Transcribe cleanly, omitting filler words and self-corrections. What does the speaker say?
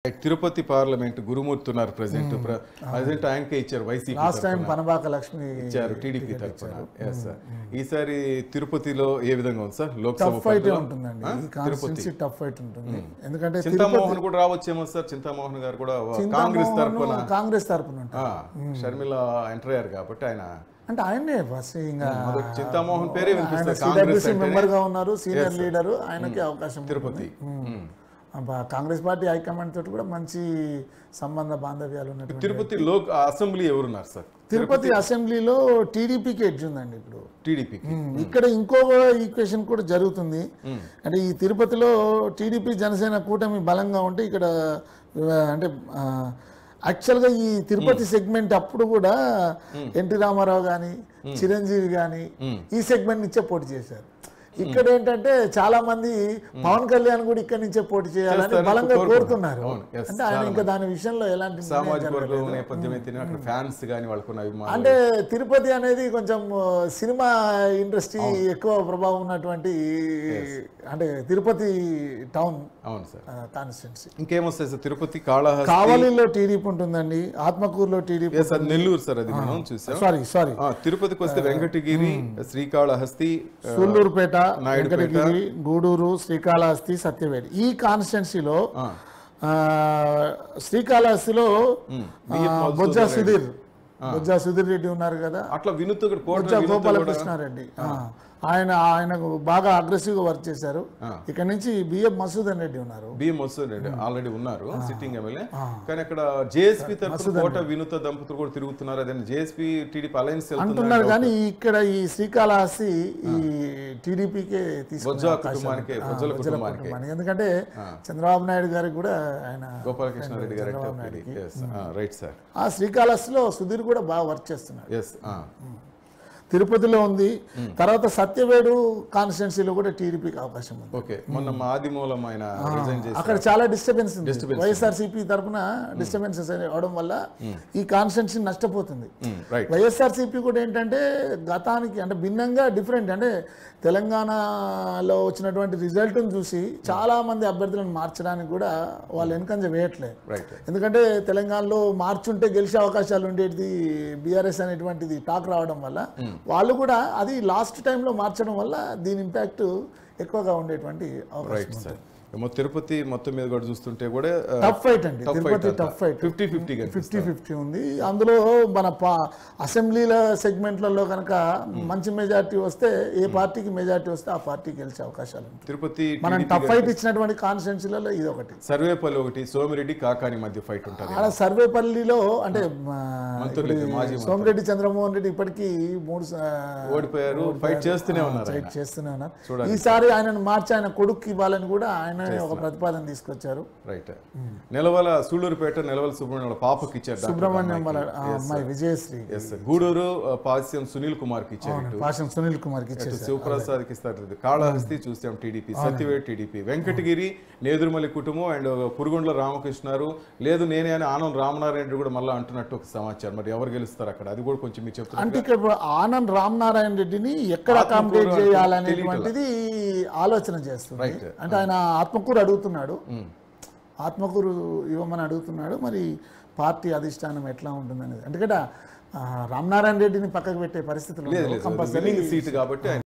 Tirupati parliament గురుమూర్తి ఉన్నారు president president ఆయనకే ఇచ్చారు YCP last time Panabaka Lakshmi ఇచ్చారు టీడీపీ తరఫున. ఈసారి తిరుపతిలో ఏ విధంగా ఉంది సార్? లోక్సభ టఫ్ ఫైట్ ఉంటుందండి. ఈ కాన్స్టిట్యున్సీ టఫ్ ఫైట్ ఉంటుంది. ఎందుకంటే చింతామోహన్ కూడా రావచ్చేమో సార్. చింతామోహన్ గారు కూడా కాంగ్రెస్ తరఫున షర్మిల ఎంటర్ అయ్యారు కాబట్టి ఆయన అంటే ఆయనే ఫస్ట్ ఇంకా చింతామోహన్ పేరే వినిపిస్తుంది. మెంబర్ గా ఉన్నారు, సీనియర్ లీడర్, ఆయనకి అవకాశం తిరుపతి. కాంగ్రెస్ పార్టీ హైకమాండ్ తోటి కూడా మంచి సంబంధ బాంధవ్యాలు ఉన్నాయి. తిరుపతి అసెంబ్లీ ఎవరున్నారు సార్? తిరుపతి అసెంబ్లీలో టీడీపీకి ఎడ్జ్ ఉందండి ఇప్పుడు. టీడీపీకి ఇక్కడ ఇంకో ఈక్వేషన్ కూడా జరుగుతుంది. అంటే ఈ తిరుపతిలో టీడీపీ జనసేన కూటమి బలంగా ఉంటే ఇక్కడ అంటే యాక్చువల్గా ఈ తిరుపతి సెగ్మెంట్ అప్పుడు కూడా ఎన్టీ రామారావు కానీ చిరంజీవి కానీ ఈ సెగ్మెంట్ నుంచే పోటీ చేశారు. ఇక్కడ ఏంటంటే చాలా మంది పవన్ కళ్యాణ్ కూడా ఇక్కడ నుంచే పోటీ చేయాలని బలంగా కోరుతున్నారు. అంటే ఆయన ఇంకా దాని విషయంలో ఎలాంటి అంటే తిరుపతి అనేది కొంచెం సినిమా ఇండస్ట్రీ ఎక్కువ ప్రభావం ఉన్నటువంటి అంటే తిరుపతి టౌన్ కాన్స్టిట్యున్సీ. ఇంకేమొస్తాయి సార్? తిరుపతి కావలిలో టీడీపీ ఉంటుందండి, ఆత్మకూరులో టీడీపీ, నెల్లూరు సార్ అది మనం చూసాం. సారీ తిరుపతికి వస్తే వెంకటగిరి, శ్రీకాళహస్తి, సూళ్లూరుపేట, వెంకటగిరి, గూడూరు, శ్రీకాళహస్తి, సత్యవేడి. ఈ కాన్స్టిట్యున్సీలో శ్రీకాళహస్తిలో బొజ్జా సుధీర్ రెడ్డి ఉన్నారు కదా, అట్లా గోపాలకృష్ణారెడ్డి ఆయనకు బాగా అగ్రెసివ్ గా వర్క్ చేశారు. ఇక్కడ నుంచి బిఎం మసూదన్ రెడ్డి ఉన్నారు. ఆల్రెడీ ఉన్నారు సిట్టింగ్ ఎమ్మెల్యే. కానీ అక్కడ జేఎస్పీ తరఫున కోట వినూత దంపతులు కూడా తిరుగుతున్నారు. అదే జేఎస్పీ టీడీపీ అలయన్స్ అంటున్నారు. కానీ ఇక్కడ ఈ శ్రీకాళహస్తి ఈ టీడీపీకే తీసుకుని, ఎందుకంటే చంద్రబాబు నాయుడు గారికి కూడా ఆయన గోపాలకృష్ణారెడ్డి గారు రైట్ సార్. ఆ శ్రీకాళహస్తిలో సుధీర్ కూడా బాగా వర్క్ చేస్తున్నారు. తిరుపతిలో ఉంది. తర్వాత సత్యవేడు కాన్స్టిట్యున్సీలో కూడా టీడీపీకి అవకాశం ఉంది. అక్కడ చాలా డిస్టర్బెన్స్ ఉంది. వైఎస్ఆర్సీపీ తరఫున డిస్టర్బెన్సెస్ అవడం వల్ల ఈ కాన్స్టిట్యున్సీ నష్టపోతుంది. వైఎస్ఆర్సీపీ కూడా ఏంటంటే గతానికి అంటే భిన్నంగా డిఫరెంట్, అంటే తెలంగాణలో వచ్చినటువంటి రిజల్ట్ను చూసి చాలా మంది అభ్యర్థులను మార్చడానికి కూడా వాళ్ళు వెనకంజ వేయట్లేదు. ఎందుకంటే తెలంగాణలో మార్చుంటే గెలిచే అవకాశాలు ఉండేది బీఆర్ఎస్ అనేటువంటిది టాక్ రావడం వల్ల వాళ్ళు కూడా అది లాస్ట్ టైంలో మార్చడం వల్ల దీని ఇంపాక్ట్ ఎక్కువగా ఉండేటువంటి అవకాశం. తిరుపతి మొత్తం మీద కూడా చూస్తుంటే కూడా టఫ్ ఫైట్ అండి. తిరుపతి టఫ్ ఫైట్ 50-50 ఉంది. అందులో మన అసెంబ్లీల సెగ్మెంట్లలో కనుక మంచి మెజార్టీ వస్తే, ఏ పార్టీకి మెజార్టీ వస్తే ఆ పార్టీకి గెలిచే అవకాశాలు ఉంటాయి. తిరుపతి మనం టఫ్ ఫైట్ ఇచ్చినటువంటి కాన్స్టిట్యున్సీలలో ఇది ఒకటి. సర్వేపల్లి ఒకటి, సోమిరెడ్డి కాకాని మధ్య ఫైట్ ఉంటుంది. అలా సర్వేపల్లిలో అంటే సోమిరెడ్డి చంద్రమోహన్ రెడ్డి ఇప్పటికీ 3 ఓడిపోయారు. ఫైట్ చేస్తూనే ఉన్నారు. ఈసారి ఆయనను మార్చి ఆయన కొడుకు ఇవ్వాలని కూడా ఆయన ఒక ప్రతిపాదన తీసుకొచ్చారు. రైట్. నెలవల సూళ్లూరుపేట నెలవల సుబ్రహ్మణ్యం పాపకి ఇచ్చారు. సుబ్రహ్మణ్యం అమ్మాయి విజయశ్రీ. గూడూరు పాస్యం సునీల్ కుమార్ కి ఇచ్చారు. శివప్రసాద్ కి ఇస్తారు. కాళహస్తి చూసాం టీడీపీ, సత్యవేడ్ టీడీపీ, వెంకటగిరి నేదురుమల్లి కుటుంబం అండ్ పురుగొండ్ల రామకృష్ణారు లేదు నేనే అని ఆనం రామనారాయణ కూడా మళ్ళీ అంటున్నట్టు ఒక సమాచారం. మరి ఎవరు గెలుస్తారు అక్కడ? అది కూడా కొంచెం మీరు చెప్తారు. అంటే ఇక్కడ ఆనం రామనారాయణ రెడ్డిని ఎక్కడ అకామిడేట్ చేయాలనేటువంటిది ఆలోచన చేస్తుంది. అంటే ఆయన ఆత్మకూరు అడుగుతున్నాడు, ఆత్మకూరు ఇవ్వమని అడుగుతున్నాడు. మరి పార్టీ అధిష్టానం ఎట్లా ఉంటుంది అనేది, ఎందుకంటే రామనారాయణ రెడ్డిని పక్కకు పెట్టే పరిస్థితులు కంపల్సరీ సీటు కాబట్టి